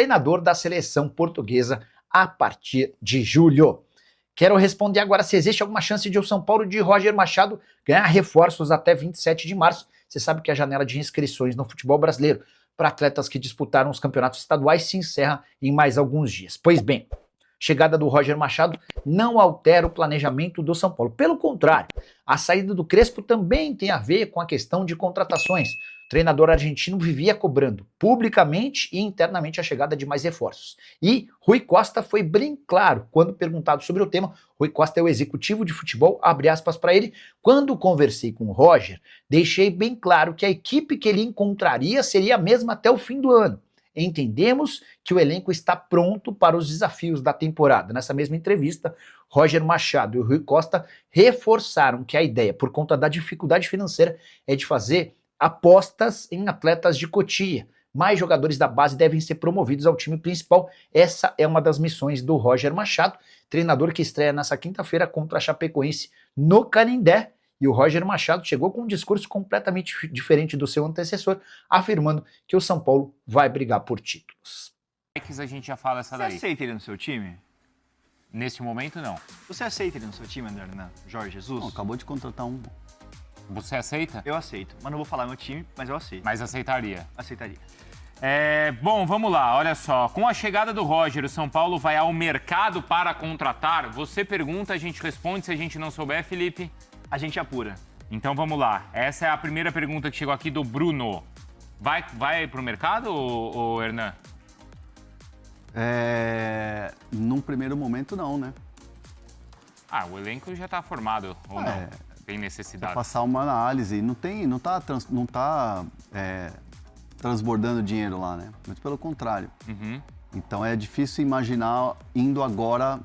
treinador da seleção portuguesa a partir de julho. Quero responder agora se existe alguma chance de o São Paulo de Roger Machado ganhar reforços até 27 de março. Você sabe que a janela de inscrições no futebol brasileiro para atletas que disputaram os campeonatos estaduais se encerra em mais alguns dias. Pois bem, chegada do Roger Machado não altera o planejamento do São Paulo. Pelo contrário, a saída do Crespo também tem a ver com a questão de contratações. O treinador argentino vivia cobrando publicamente e internamente a chegada de mais reforços. E Rui Costa foi bem claro quando perguntado sobre o tema. Rui Costa é o executivo de futebol, abre aspas para ele. Quando conversei com o Roger, deixei bem claro que a equipe que ele encontraria seria a mesma até o fim do ano. Entendemos que o elenco está pronto para os desafios da temporada. Nessa mesma entrevista, Roger Machado e Rui Costa reforçaram que a ideia, por conta da dificuldade financeira, é de fazer apostas em atletas de Cotia. Mais jogadores da base devem ser promovidos ao time principal. Essa é uma das missões do Roger Machado, treinador que estreia nessa quinta-feira contra a Chapecoense no Canindé. E o Roger Machado chegou com um discurso completamente diferente do seu antecessor, afirmando que o São Paulo vai brigar por títulos. A gente já fala essa daí. Você aceita ele no seu time? Neste momento, não. Você aceita ele no seu time, André Renan? Jorge Jesus? Não, acabou de contratar um. Você aceita? Eu aceito. Mas não vou falar meu time, mas eu aceito. Mas aceitaria? Aceitaria. Bom, vamos lá, olha só. Com a chegada do Roger, o São Paulo vai ao mercado para contratar? Você pergunta, a gente responde. Se a gente não souber, Felipe? A gente apura. Então vamos lá. Essa é a primeira pergunta que chegou aqui do Bruno. Vai pro mercado, ou Hernan? Num primeiro momento, não, né? O elenco já tá formado, ou não? Tem necessidade. Passar uma análise. Não tá transbordando dinheiro lá, né? Muito pelo contrário. Uhum. Então é difícil imaginar indo agora,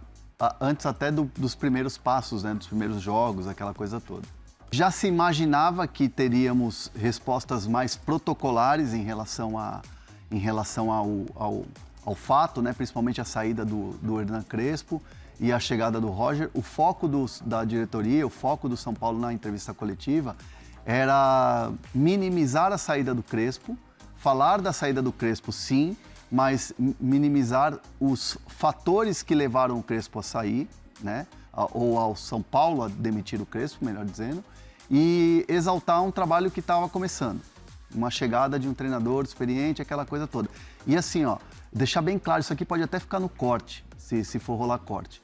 antes até dos primeiros passos, né? Dos primeiros jogos, aquela coisa toda. Já se imaginava que teríamos respostas mais protocolares em relação ao fato, né? Principalmente a saída do Hernan Crespo e a chegada do Roger. O foco da diretoria, o foco do São Paulo na entrevista coletiva era minimizar a saída do Crespo, falar da saída do Crespo sim, mas minimizar os fatores que levaram o Crespo a sair, né? Ou ao São Paulo a demitir o Crespo, melhor dizendo, e exaltar um trabalho que estava começando. Uma chegada de um treinador experiente, aquela coisa toda. E assim, deixar bem claro, isso aqui pode até ficar no corte, se for rolar corte.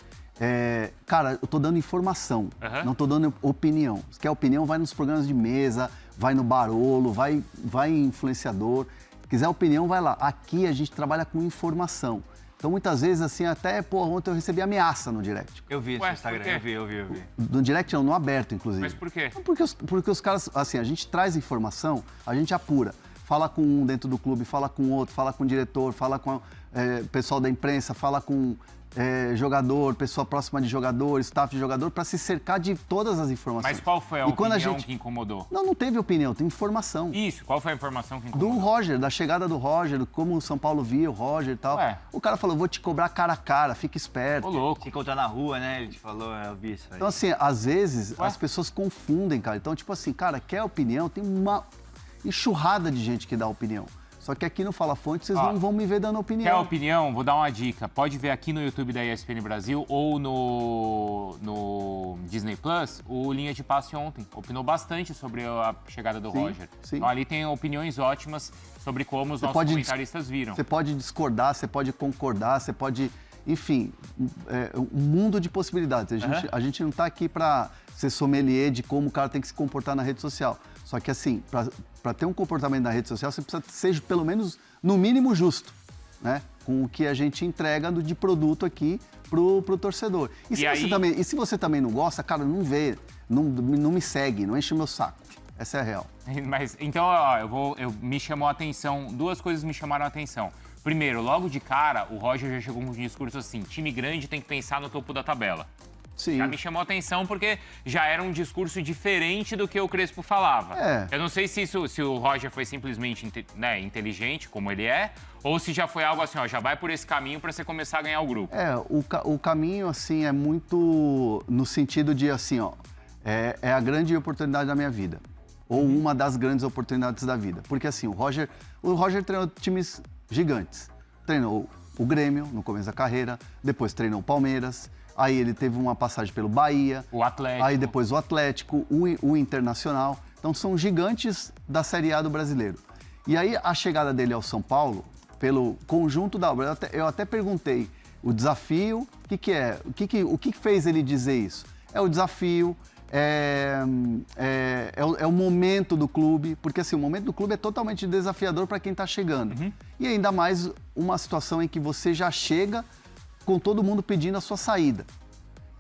Cara, eu tô dando informação, não tô dando opinião. Se quer opinião, vai nos programas de mesa, vai no Barolo, vai em influenciador. Se quiser opinião, vai lá. Aqui a gente trabalha com informação. Então, muitas vezes, assim, até, ontem eu recebi ameaça no direct. Eu vi isso no Instagram, eu vi. No direct não, no aberto, inclusive. Mas por quê? Porque os caras, assim, a gente traz informação, a gente apura. Fala com um dentro do clube, fala com outro, fala com o diretor, fala com o pessoal da imprensa, fala com jogador, pessoa próxima de jogador, staff de jogador, para se cercar de todas as informações. Mas qual foi a opinião que incomodou? Não teve opinião, tem informação. Isso, qual foi a informação que incomodou? Do Roger, da chegada do Roger, como o São Paulo via o Roger e tal. O cara falou, vou te cobrar cara a cara, fica esperto. Ô, louco. Se encontrar na rua, né? Ele te falou, eu vi isso aí. Então, assim, às vezes as pessoas confundem, cara. Então, tipo assim, cara, quer opinião? Tem uma enxurrada de gente que dá opinião. Só que aqui no Fala Fonte vocês não vão me ver dando opinião. Quer opinião? Vou dar uma dica. Pode ver aqui no YouTube da ESPN Brasil ou no Disney Plus, o Linha de Passe ontem. Opinou bastante sobre a chegada do Roger. Sim. Então ali tem opiniões ótimas sobre como os nossos comentaristas viram. Você pode discordar, você pode concordar, você pode... Enfim, um mundo de possibilidades. A gente não está aqui para ser sommelier de como o cara tem que se comportar na rede social. Só que assim, para ter um comportamento na rede social, você precisa ser pelo menos, no mínimo, justo, né? Com o que a gente entrega de produto aqui pro torcedor. E se você também não gosta, cara, não vê, não me segue, não enche o meu saco. Essa é a real. Mas, então, me chamou a atenção, duas coisas me chamaram a atenção. Primeiro, logo de cara, o Roger já chegou com um discurso assim, time grande tem que pensar no topo da tabela. Sim. Já me chamou a atenção porque já era um discurso diferente do que o Crespo falava. Eu não sei se o Roger foi simplesmente inteligente, como ele é, ou se já foi algo assim, já vai por esse caminho para você começar a ganhar o grupo. O caminho, assim, é muito no sentido de, assim, é a grande oportunidade da minha vida. Ou uma das grandes oportunidades da vida. Porque, assim, o Roger treinou times gigantes. treinou o Grêmio no começo da carreira, depois treinou o Palmeiras, aí ele teve uma passagem pelo Bahia, o Atlético, aí depois o Atlético, o Internacional. Então são gigantes da Série A do brasileiro. E aí a chegada dele ao São Paulo, pelo conjunto da obra, eu até perguntei o desafio, o que fez ele dizer isso? É o desafio, é o momento do clube, porque assim, o momento do clube é totalmente desafiador para quem está chegando. E ainda mais uma situação em que você já chega com todo mundo pedindo a sua saída.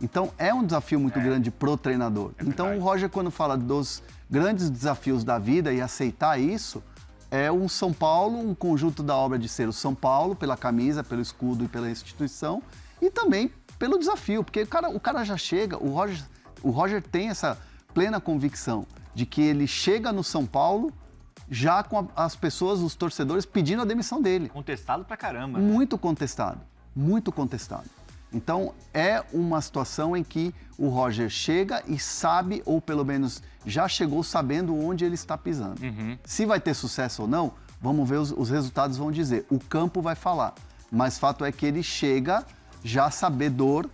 Então é um desafio muito grande pro treinador. Então o Roger, quando fala dos grandes desafios da vida e aceitar isso, é um São Paulo, um conjunto da obra de ser o São Paulo, pela camisa, pelo escudo e pela instituição, e também pelo desafio, porque o cara já chega, o Roger tem essa plena convicção de que ele chega no São Paulo já com as pessoas, os torcedores, pedindo a demissão dele. Contestado pra caramba. Né? Muito contestado, muito contestado. Então, é uma situação em que o Roger chega e sabe, ou pelo menos já chegou sabendo onde ele está pisando. Se vai ter sucesso ou não, vamos ver, os resultados vão dizer. O campo vai falar. Mas fato é que ele chega já sabedor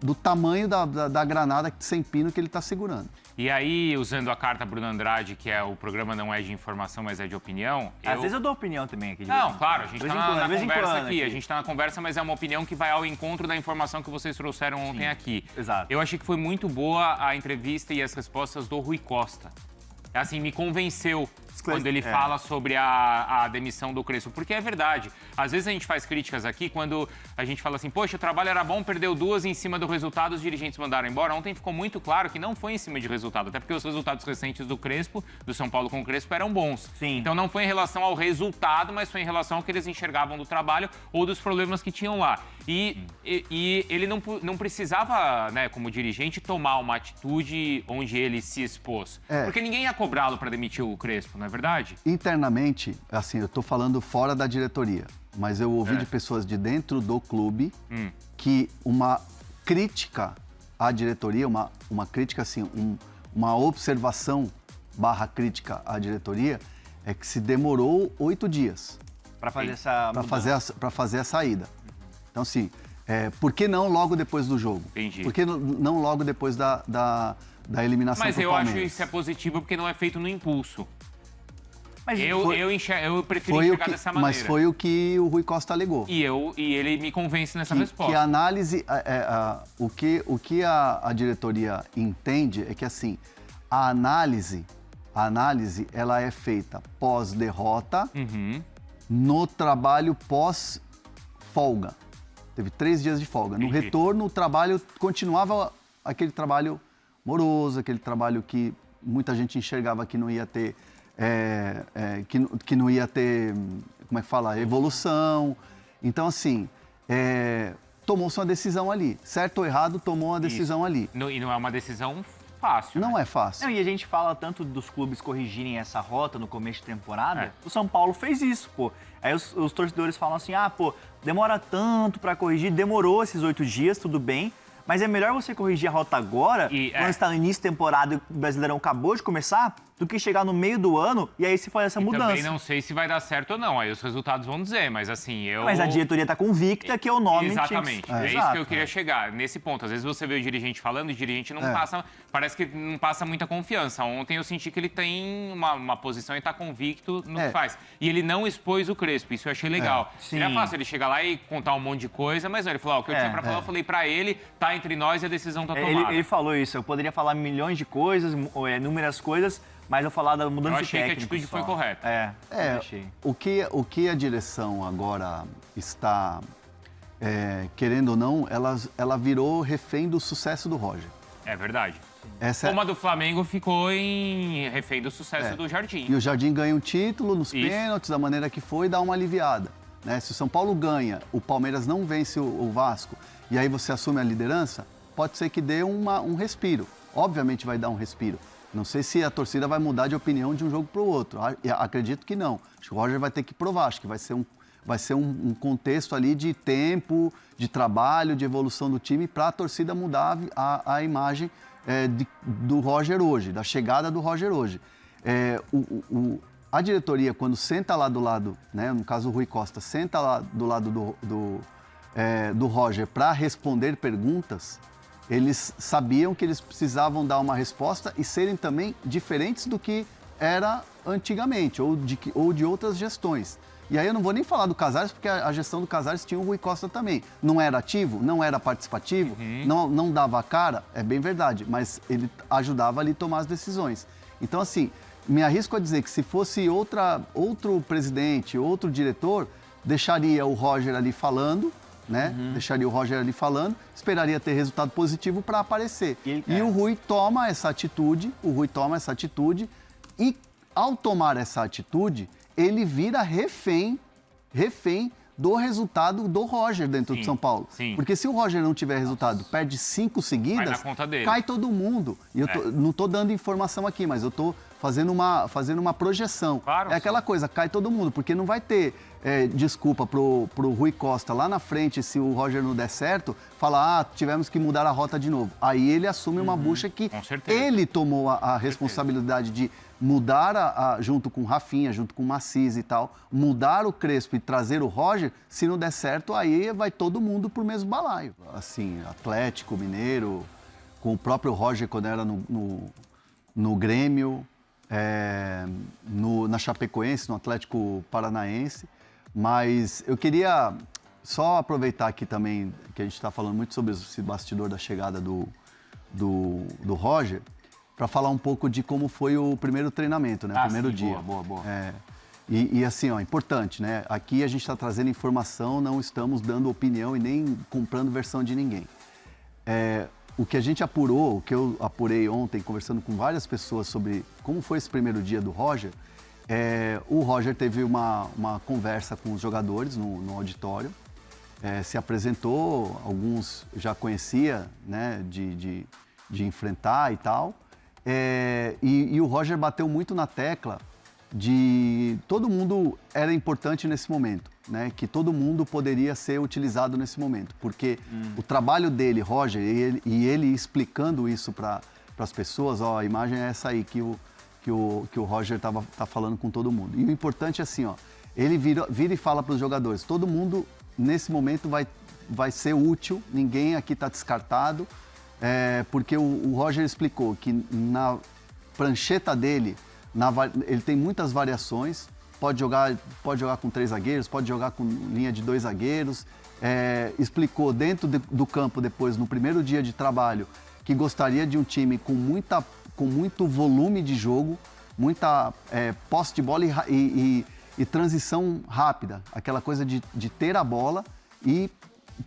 do tamanho da granada sem pino que ele está segurando. E aí, usando a carta Bruno Andrade, que o programa não é de informação, mas é de opinião... Às vezes eu dou opinião também aqui. Não, claro, a gente está na conversa aqui. A gente está na conversa, mas é uma opinião que vai ao encontro da informação que vocês trouxeram ontem aqui. Exato. Eu achei que foi muito boa a entrevista e as respostas do Rui Costa. Assim, me convenceu quando ele fala sobre a demissão do Crespo, porque é verdade. Às vezes a gente faz críticas aqui quando a gente fala assim, poxa, o trabalho era bom, perdeu 2 em cima do resultado, os dirigentes mandaram embora. Ontem ficou muito claro que não foi em cima de resultado, até porque os resultados recentes do Crespo, do São Paulo com o Crespo, eram bons. Sim. Então não foi em relação ao resultado, mas foi em relação ao que eles enxergavam do trabalho ou dos problemas que tinham lá. E ele não precisava, né, como dirigente, tomar uma atitude onde ele se expôs. Porque ninguém ia cobrá-lo para demitir o Crespo, não é verdade? Internamente, assim, eu tô falando fora da diretoria, mas eu ouvi de pessoas de dentro do clube que uma crítica à diretoria, uma crítica assim, uma observação / crítica à diretoria é que se demorou 8 dias para fazer essa para fazer a saída. Então, assim, por que não logo depois do jogo? Entendi. Por que não logo depois da eliminação Mas pro eu Palmeiras? acho isso é positivo porque não é feito no impulso. Mas eu prefiro enxergar dessa maneira. Mas foi o que o Rui Costa alegou. E ele me convence nessa resposta. Que a análise, o que a diretoria entende é que, assim, a análise ela é feita pós-derrota, no trabalho pós-folga. Teve 3 dias de folga. No retorno, o trabalho continuava aquele trabalho moroso, aquele trabalho que muita gente enxergava que não ia ter, que não ia ter, como é que fala, evolução. Então, assim, tomou-se uma decisão ali. Certo ou errado, tomou uma decisão ali. E não é uma decisão fácil, Não né? é fácil. Não, e a gente fala tanto dos clubes corrigirem essa rota no começo de temporada. O São Paulo fez isso, pô. Aí os torcedores falam assim, demora tanto pra corrigir, demorou esses 8 dias, tudo bem. Mas é melhor você corrigir a rota agora, quando está no início da temporada e o Brasileirão acabou de começar, do que chegar no meio do ano e aí se faz essa mudança. Também não sei se vai dar certo ou não, aí os resultados vão dizer, mas assim, Mas a diretoria está convicta que é o nome... Exatamente, é isso que eu queria chegar, nesse ponto. Às vezes você vê o dirigente falando e o dirigente não passa, parece que não passa muita confiança. Ontem eu senti que ele tem uma posição e está convicto no que faz. E ele não expôs o Crespo, isso eu achei legal. Seria fácil ele chegar lá e contar um monte de coisa, mas não, ele falou, o que eu tinha pra falar, eu falei pra ele, tá entre nós e a decisão tá tomada. Ele falou isso, eu poderia falar milhões de coisas, inúmeras coisas, mas eu falar da mudança de técnico. Eu achei que a atitude foi correta. O que a direção agora está querendo ou não, ela virou refém do sucesso do Roger. É verdade. Como a do Flamengo ficou refém do sucesso do Jardim. E o Jardim ganha um título nos pênaltis, da maneira que foi, dá uma aliviada. Né? Se o São Paulo ganha, o Palmeiras não vence o Vasco, e aí você assume a liderança, pode ser que dê um respiro. Obviamente vai dar um respiro. Não sei se a torcida vai mudar de opinião de um jogo para o outro. Acredito que não. Acho que o Roger vai ter que provar. Acho que vai ser um contexto ali de tempo, de trabalho, de evolução do time para a torcida mudar a imagem do Roger hoje, da chegada do Roger hoje. a diretoria, quando senta lá do lado, né, no caso o Rui Costa, senta lá do lado do Roger para responder perguntas, eles sabiam que eles precisavam dar uma resposta e serem também diferentes do que era antigamente, ou de outras gestões. E aí eu não vou nem falar do Casares, porque a gestão do Casares tinha o Rui Costa também. Não era ativo, não era participativo, não dava a cara, é bem verdade, mas ele ajudava ali a tomar as decisões. Então, assim, me arrisco a dizer que se fosse outro presidente, outro diretor, deixaria o Roger ali falando, né? Deixaria o Roger ali falando, esperaria ter resultado positivo para aparecer. E o Rui toma essa atitude, e ao tomar essa atitude, ele vira refém do resultado do Roger dentro de São Paulo. Sim. Porque se o Roger não tiver resultado, perde 5 seguidas, vai na conta dele. Cai todo mundo. E eu não estou dando informação aqui, mas eu estou fazendo uma projeção. Claro, é aquela coisa, cai todo mundo, porque não vai ter desculpa pro Rui Costa lá na frente, se o Roger não der certo, falar, tivemos que mudar a rota de novo. Aí ele assume uma bucha que ele tomou a responsabilidade de mudar, junto com o Rafinha, junto com o Maciz e tal, mudar o Crespo e trazer o Roger, se não der certo, aí vai todo mundo pro mesmo balaio. Assim, Atlético, Mineiro, com o próprio Roger quando era no Grêmio, na Chapecoense, no Atlético Paranaense. Mas eu queria só aproveitar aqui também, que a gente está falando muito sobre esse bastidor da chegada do Roger, para falar um pouco de como foi o primeiro treinamento, né? O primeiro dia. Boa. E assim, ó, importante, né? Aqui a gente está trazendo informação, não estamos dando opinião e nem comprando versão de ninguém. O que a gente apurou, o que eu apurei ontem, conversando com várias pessoas sobre como foi esse primeiro dia do Roger, o Roger teve uma conversa com os jogadores no auditório, se apresentou, alguns já conhecia, né, de enfrentar e tal, e o Roger bateu muito na tecla de todo mundo era importante nesse momento, né? Que todo mundo poderia ser utilizado nesse momento, porque o trabalho dele, Roger, e ele explicando isso para as pessoas, ó, a imagem é essa aí que o Roger tá falando com todo mundo. E o importante é assim, ó, ele vira e fala para os jogadores, todo mundo nesse momento vai ser útil, ninguém aqui está descartado, porque o Roger explicou que na prancheta dele, ele tem muitas variações, pode jogar com 3 zagueiros, pode jogar com linha de 2 zagueiros, explicou dentro do campo depois, no primeiro dia de trabalho, que gostaria de um time com muito volume de jogo, muita posse de bola e transição rápida, aquela coisa de ter a bola e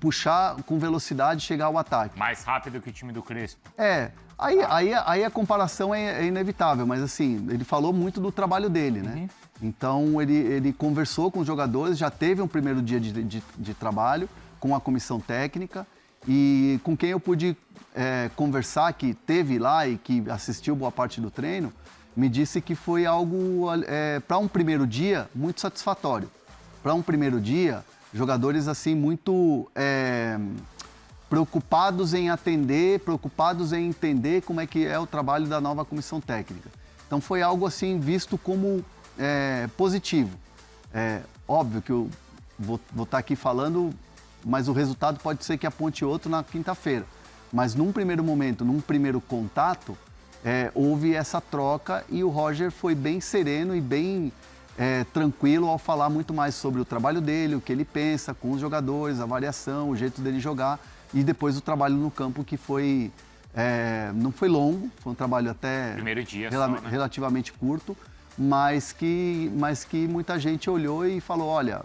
puxar com velocidade e chegar ao ataque. Mais rápido que o time do Crespo. Aí a comparação é inevitável, mas assim, ele falou muito do trabalho dele, né? Então ele conversou com os jogadores, já teve um primeiro dia de trabalho com a comissão técnica e com quem eu pude conversar, que teve lá e que assistiu boa parte do treino, me disse que foi algo, para um primeiro dia, muito satisfatório. Para um primeiro dia, jogadores assim muito preocupados em atender, preocupados em entender como é que é o trabalho da nova comissão técnica. Então foi algo assim visto como positivo. Óbvio que eu vou estar aqui falando, mas o resultado pode ser que aponte outro na quinta-feira. Mas num primeiro momento, num primeiro contato, houve essa troca e o Roger foi bem sereno e bem tranquilo ao falar muito mais sobre o trabalho dele, o que ele pensa com os jogadores, a variação, o jeito dele jogar e depois o trabalho no campo que foi, não foi longo, foi um trabalho até primeiro dia relativamente curto, mas que muita gente olhou e falou, olha,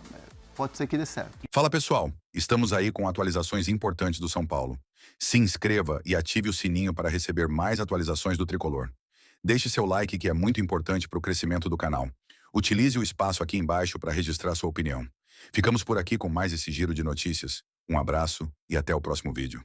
pode ser que dê certo. Fala pessoal, estamos aí com atualizações importantes do São Paulo. Se inscreva e ative o sininho para receber mais atualizações do Tricolor. Deixe seu like que é muito importante para o crescimento do canal. Utilize o espaço aqui embaixo para registrar sua opinião. Ficamos por aqui com mais esse giro de notícias. Um abraço e até o próximo vídeo.